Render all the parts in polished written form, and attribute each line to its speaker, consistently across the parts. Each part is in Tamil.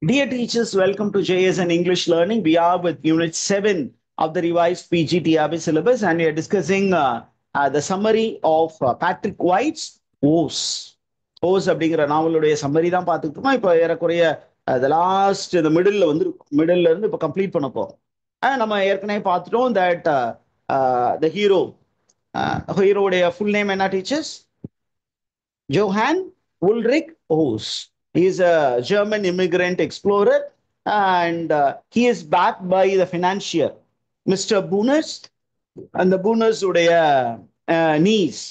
Speaker 1: Dear teachers, welcome to JSN English Learning. We are with Unit 7 of the revised PGTRB syllabus, and we are discussing the summary of Patrick White's O's. O's அப்படிங்கிற நாவலுடைய சம்மரி தான் பார்த்துட்டு இருக்கோம். இப்போ ஏறக்குறைய the last இந்த மிடில் இருந்து இப்போ கம்ப்ளீட் பண்ண போறோம். நம்ம ஏற்கனவே பார்த்துட்டோம் that the ஹீரோடைய ஃபுல் நேம் என்ன teachers? Johann Ulrich Oos. He is a German immigrant explorer, and he is backed by the financier, Mr. Booners. And the Booners உடைய niece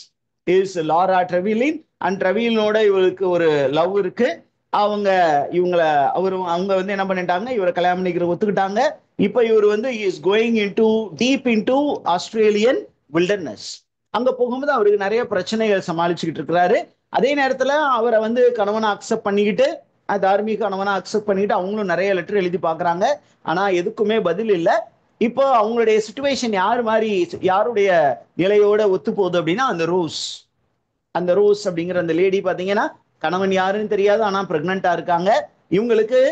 Speaker 1: is Laura Trevelyan. And Trevelyan-ஓட இவருக்கு ஒரு லவ் இருக்கு. அவங்க வந்து என்ன பண்ணிட்டாங்க, இவரை கல்யாணம் பண்ணிக்கிற ஒத்துக்கிட்டாங்க. இப்போ இவர் வந்து is going deep into Australian wilderness. அங்க போகும்போது அவருக்கு நிறைய பிரச்சனைகள் சமாளிச்சுக்கிட்டு இருக்கிறாரு. அதே நேரத்துல அவரை வந்து கணவனை அக்செப்ட் பண்ணிக்கிட்டு, தார்மீக கணவனை அக்செப்ட் பண்ணிட்டு அவங்களும் நிறைய லெட்டர் எழுதி பாக்குறாங்க. ஆனா எதுக்குமே பதில் இல்லை. இப்போ அவங்களுடைய சிச்சுவேஷன் யாருடைய நிலையோட ஒத்து போகுது அப்படின்னா அந்த ரோஸ் அப்படிங்கிற அந்த லேடி பாத்தீங்கன்னா கணவன் யாருன்னு தெரியாது, ஆனா பிரெக்னண்டா இருக்காங்க. இவங்களுக்கு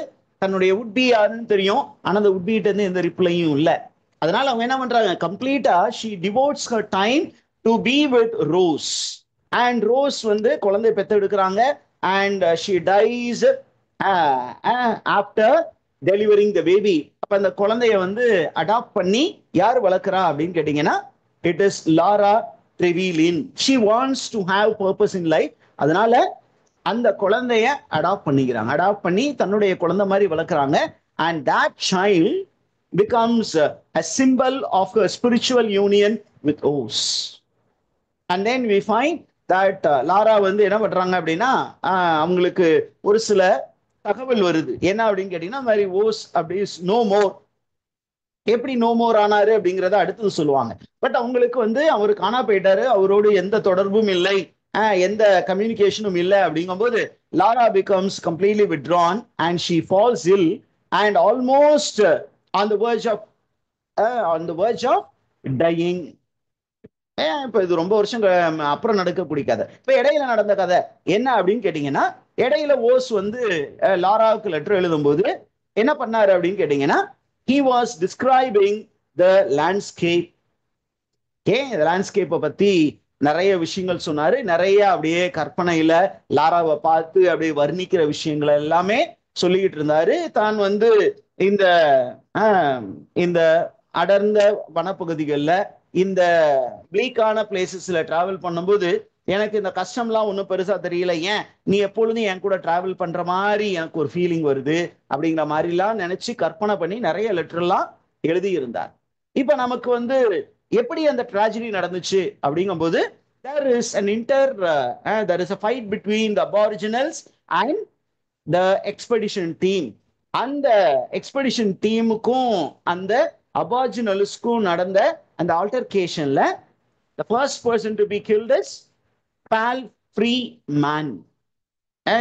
Speaker 1: தன்னுடைய உட்பி யாருன்னு தெரியும், ஆனா அந்த உட்பிகிட்ட இருந்து எந்த ரிப்ளையும் இல்லை. அதனால அவங்க என்ன பண்றாங்க, கம்ப்ளீட்டா she devotes her time to be with Rose. And Rose வந்து குழந்தை பெத்தெடுக்கிறாங்க. And she dies after delivering the baby. அப்ப அந்த குழந்தைய வந்து அடாப்ட் பண்ணி யார் வளர்க்குறா அப்படின்னு கேட்டீங்கன்னா, it is Laura Trevelyan. She wants to have purpose in life. அதனால அந்த குழந்தைய அடாப்ட் பண்ணி தன்னுடைய குழந்தை மாதிரி வளர்க்குறாங்க. And that child becomes a symbol of a spiritual union with Oz. And then we find that Lara வந்து என்ன பண்றாங்க அப்படின்னா, அவங்களுக்கு ஒரு சில தகவல் வருது. என்ன அப்படின்னு கேட்டீங்கன்னா, மாதிரி ஓஸ் அப்படி நோ மோர். எப்படி நோ மோர் ஆனாரு அப்படிங்கிறத அடுத்தது சொல்லுவாங்க. பட் அவங்களுக்கு வந்து அவரு காணா போயிட்டாரு, அவரோடு எந்த தொடர்பும் இல்லை, எந்த கம்யூனிகேஷனும் இல்லை. அப்படிங்கும்போது Laura becomes completely withdrawn and she falls ill and almost on the verge of dying. இப்ப இது ரொம்ப வருஷம் அப்புறம் நடக்கக்கூடிய கதை. இப்ப இடையில நடந்த கதை என்ன அப்படின்னு கேட்டீங்கன்னா, இடையில ஓஸ் வந்து லாராவுக்கு லெட்டர் எழுதும் போது என்ன பண்ணாரு அப்படின்னு கேட்டீங்கன்னா, he was describing the landscape. இந்த லேண்ட்ஸ்கேப்பை பத்தி நிறைய விஷயங்கள் சொன்னாரு. நிறைய அப்படியே கற்பனையில லாராவை பார்த்து அப்படியே வர்ணிக்கிற விஷயங்களை எல்லாமே சொல்லிக்கிட்டு இருந்தாரு. தான் வந்து இந்த அடர்ந்த வனப்பகுதிகளில், இந்த பிளீக்கான பிளேசஸ்ல டிராவல் பண்ணும்போது எனக்கு இந்த கஷ்டம்லாம் ஒன்றும் பெருசா தெரியல, ஏன் நீ எப்பொழுதும் என் கூட டிராவல் பண்ற மாதிரி எனக்கு ஒரு ஃபீலிங் வருது அப்படிங்கிற மாதிரிலாம் நினைச்சு கற்பனை பண்ணி நிறைய லெட்டர்லாம் எழுதி இருந்தார். இப்ப நமக்கு வந்து எப்படி அந்த ட்ராஜடி நடந்துச்சு அப்படிங்கும்போது, there is a fight between the aboriginals and the expedition team. அந்த எக்ஸ்பெடிஷன் டீமுக்கும் அந்த அபார்ஜினல்ஸ்க்கும் நடந்த அந்த ஆல்டர்கேஷன்ல the first person to be killed is Palfrey-Mann.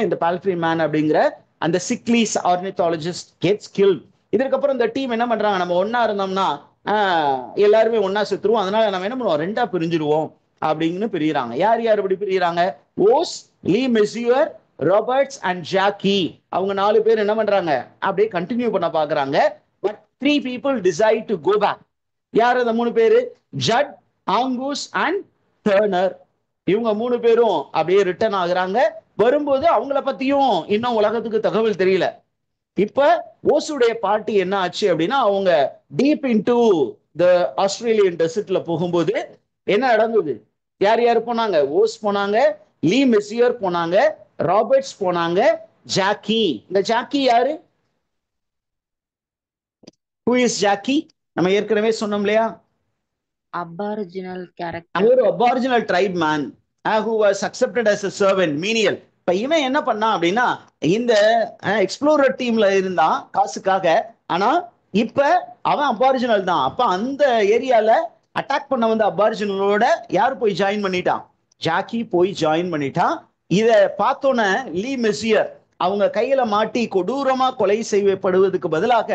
Speaker 1: இந்த Palfrey-Mann அப்படிங்கிற அந்த சிக்லீஸ் ஆர்னித்தாலஜிஸ்ட் gets killed. இதற்கப்புறம் இந்த டீம் என்ன பண்றாங்க, நம்ம ஒன்னா இருந்தோம்னா எல்லாருமே ஒன்னா செத்துருவோம், அதனால நம்ம என்ன பண்ணுவோம், ரெண்டா பிரிஞ்சிருவோம் அப்படின்னு பிரிகிறாங்க. யார் யார் இப்படி பிரிகிறாங்க, Oz, Lee Messier, Roberts and Jackie. அவங்க 4 பேர் என்ன பண்றாங்க, அப்படியே கண்டினியூ பண்ண பாக்குறாங்க. But 3 people decide to go back. யார் அந்த 3 பேரு, ஜட், ஆங்கூஸ் அண்ட் டர்னர். இவங்க 3 பேரும் அப்படியே ரிட்டர்ன் ஆகுறாங்க. வரும்போது அவங்கள பத்தியும் இன்னும் உலகத்துக்கு தகவல் தெரியல. இப்ப ஓஸுடைய பார்ட்டி என்ன ஆச்சு அப்படின்னா, அவங்க டீப் இன்டு த ஆஸ்திரேலியன் டெசர்ட்ல போகும்போது என்ன நடந்தது, யார் யார் போனாங்க, ஓஸ் போனாங்க, லீ மெசியர் போனாங்க, ராபர்ட்ஸ் போனாங்க, ஜாக்கி. இந்த ஜாக்கி யாரு, who is ஜாக்கி? நம்ம ஏற்கனவே சொன்னோம் இல்லையா,
Speaker 2: aboriginal character.
Speaker 1: Our aboriginal tribe man who was accepted as a servant, menial. இப்ப இவன் என்ன பண்ணான் அப்படின்னா, இந்த எக்ஸ்ப்ளோரர் டீம்ல இருந்தான் காசுக்காக. ஆனா இப்ப அவன் அபாரிஜினல் தான். அப்ப அந்த ஏரியால அட்டாக் பண்ண வந்த அபாரிஜினலோட யார் போய் ஜாயின் பண்ணிட்டான், ஜாக்கி போய் ஜாயின் பண்ணிட்டான். இத பார்த்தோன்னே லீ மெசியர் அவங்க கையில மாட்டி கொடூரமா கொலை செய்யப்படுவதற்கு பதிலாக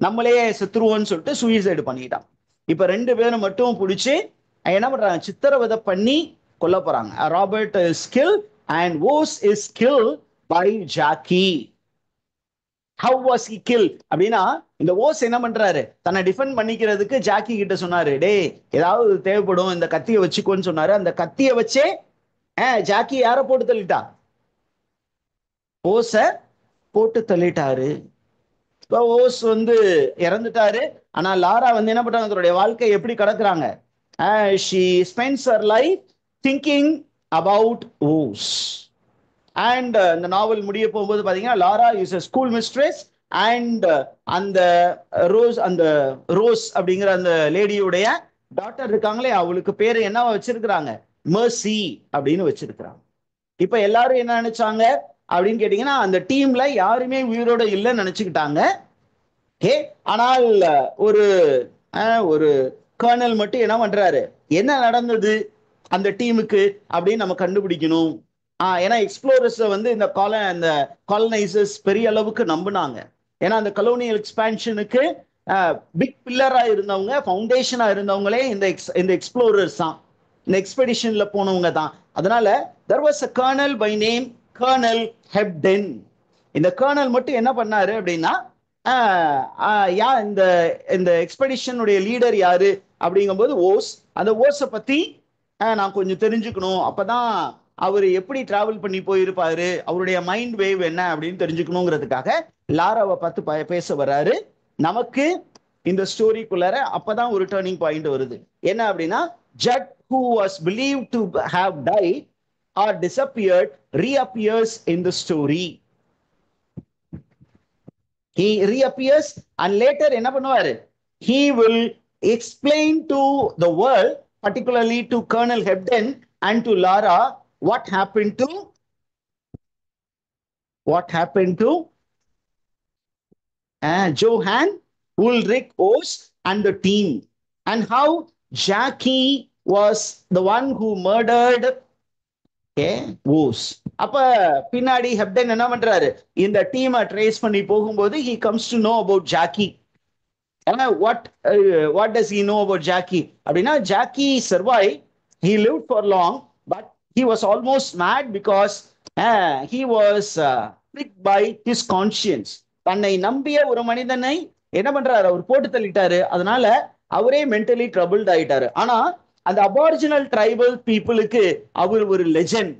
Speaker 1: நம்மளே செத்துருவோம்னு சொல்லிட்டு சூசைடு பண்ணிட்டான். இப்ப 2 பேரும் மட்டும் பிடிச்சி என்ன பண்றாங்க, சித்திரவதை பண்ணி கொல்ல போறாங்க. Robert is killed and Oz is killed by Jackie. How was he killed அப்படின்னா இந்த ஓஸ் என்ன பண்றாரு, தன்னை டிஃபெண்ட் பண்ணிக்கிறதுக்கு ஜாக்கி கிட்ட சொன்னாரு, டேய் ஏதாவது தேவைப்படும் இந்த கத்தியை வச்சுக்கோன்னு சொன்னாரு. அந்த கத்தியை வச்சே ஜாக்கி யார போட்டு தள்ளிட்டா, ஓஸ போட்டு தள்ளிட்டாரு. ஓஸ் வந்து இறந்துட்டாரு. ஆனா லாரா வந்து என்ன பண்றாங்க, தன்னுடைய வாழ்க்கை எப்படி கடக்குறாங்க, she spends her life thinking about Oz. And இந்த நாவல் முடிய போகும்போது பாத்தீங்கன்னா Lara is a school mistress and அந்த ரோஸ் அப்படிங்கிற அந்த லேடியுடைய டாட்டர் இருக்காங்களே, அவளுக்கு பேரு என்ன வச்சிருக்கிறாங்க, மெர்சி அப்படின்னு வச்சிருக்கிறாங்க. இப்ப எல்லாரும் என்ன நினைச்சாங்க அப்படின்னு கேட்டீங்கன்னா, அந்த டீம்ல யாருமே உயிரோட இல்லைன்னு நினைச்சுக்கிட்டாங்க. ஆனால் ஒரு ஒரு கர்னல் மட்டும் என்ன பண்றாரு, என்ன நடந்தது அந்த டீமுக்கு அப்படின்னு நம்ம கண்டுபிடிக்கணும். ஏன்னா எக்ஸ்ப்ளோரர்ஸ் வந்து இந்த காலனைசர்ஸ் பெரிய அளவுக்கு நம்பினாங்க. ஏன்னா அந்த கலோனியல் எக்ஸ்பான்ஷனுக்கு பிக் பில்லரா இருந்தவங்க, ஃபவுண்டேஷனா இருந்தவங்களே இந்த எக்ஸ்ப்ளோரர்ஸ் தான், இந்த எக்ஸ்பெடிஷன்ல போனவங்க தான். அதனால there was a colonel by name colonel Hepton. இந்த கர்னல் மட்டும் என்ன பண்ணாரு அப்படின்னா, இந்த எக்ஸ்பெடிஷனுடைய லீடர் யாரு அப்படிங்கும்போது ஓஸ். அந்த ஓஸை பத்தி நான் கொஞ்சம் தெரிஞ்சுக்கணும், அப்பதான் அவர் எப்படி டிராவல் பண்ணி போயிருப்பாரு, அவருடைய மைண்ட் வேவ் என்ன அப்படின்னு தெரிஞ்சுக்கணுங்கிறதுக்காக லாராவை பார்த்து பேச வர்றாரு. நமக்கு இந்த ஸ்டோரிக்குள்ளார அப்பதான் ஒரு டர்னிங் பாயிண்ட் வருது. என்ன அப்படின்னா, Z who was believed to have died or disappeared reappears in the story. He reappears and later என்ன பண்ணுவாரு, he will explain to the world, particularly to Colonel Hebden and to Lara, what happened to Johann Ulrich Oss and the team, and how Jackie was the one who murdered Oss. அப்ப பின்னாடி ஹெப்டன் என்ன பண்றாரு, இந்த டீமை ட்ரேஸ் பண்ணி போகும்போது he comes to know about Jackie. What does he know about Jackie அப்படின்னா, Jackie survived, he lived for long, but he was almost mad because he was pricked by his conscience. தன்னை நம்பிய ஒரு மனிதனை என்ன பண்றாரு, அவர் போட்டு தள்ளிட்டாரு. அதனால அவரே மென்டலி ட்ரபிள்ட் ஆயிட்டாரு. ஆனா அந்த அபாரிஜினல் ட்ரைபல் பீப்புளுக்கு அவர் ஒரு லெஜெண்ட்.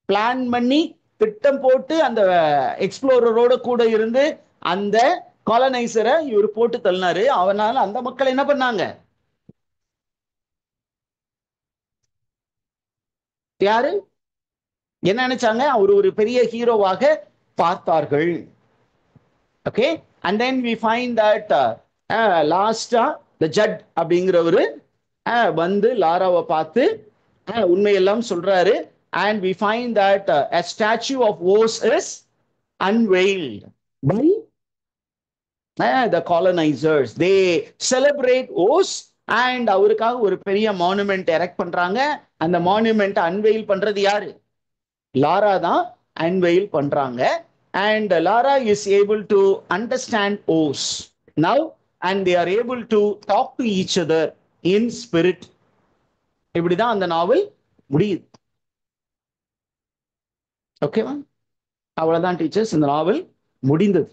Speaker 1: பிளான் பண்ணி திட்டம் போட்டு அந்த எக்ஸ்ப்ளோரரோட கூட இருந்து அந்த காலனைசரை இவர் போட்டு தள்ளினாரு. அவனால அந்த மக்கள் என்ன பண்ணாங்க, யாரு என்ன நினைச்சாங்க, அவர் ஒரு பெரிய ஹீரோவாக பார்த்தார்கள். Okay, and then we find that last the judge அப்படிங்கிறவரு வந்து லாராவை பார்த்து உண்மையெல்லாம் சொல்றாரு. And we find that a statue of Oss is unveiled by the colonizers. They celebrate Oss and அவருக்காக ஒரு பெரிய மானுமெண்ட் எரெக்ட் பண்றாங்க. அந்த மானுமெண்ட் அன்வெயில் பண்றது யாரு, லாரா தான் அன்வெயில் பண்றாங்க. And Lara is able to understand Oss now, and they are able to talk to each other in spirit. இப்படிதான் அந்த நாவல் முடியுது. ஓகேவா, அவ்வளவுதான் டீச்சர்ஸ், இந்த நாவல் முடிந்தது.